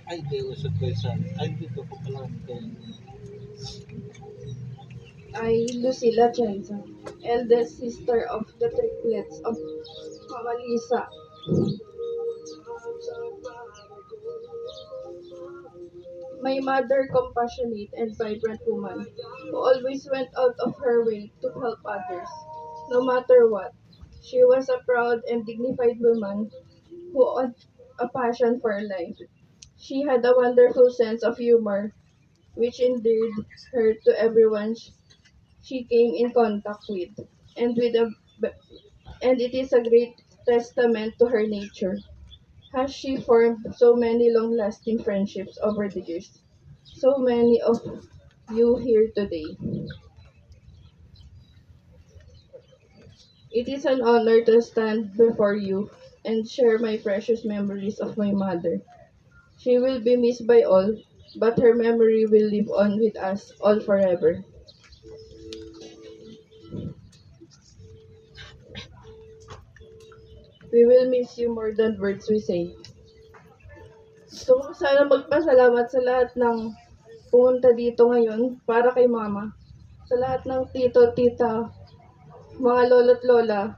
Ay, di usap ko isa. Ay, dito ko pala. I, Lucila Chenza, eldest sister of the triplets of Mama Lisa. My mother, compassionate and vibrant woman, who always went out of her way to help others, no matter what. She was a proud and dignified woman who had a passion for life. She had a wonderful sense of humor, which endeared her to everyone she came in contact with, and and it is a great testament to her nature. Has she formed so many long-lasting friendships over the years? So many of you here today. It is an honor to stand before you and share my precious memories of my mother. She will be missed by all, but her memory will live on with us all forever. We will miss you more than words we say. Gusto ko sana magpasalamat sa lahat ng pumunta dito ngayon para kay mama. Sa lahat ng tito, tita, mga lolo't lola,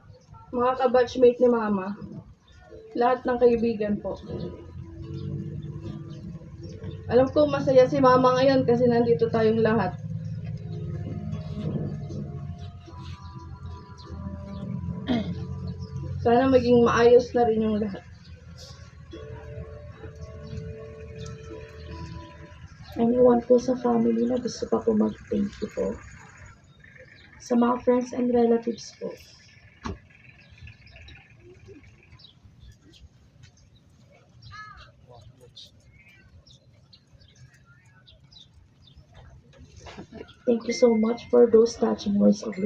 mga kabatchmate ni mama, lahat ng kaibigan po. Alam ko masaya si mama ngayon kasi nandito tayong lahat. Sana maging maayos na rin yung lahat. Anyone po sa family na gusto pa po mag-thank you po. Sa mga friends and relatives po. Thank you so much for those touching words of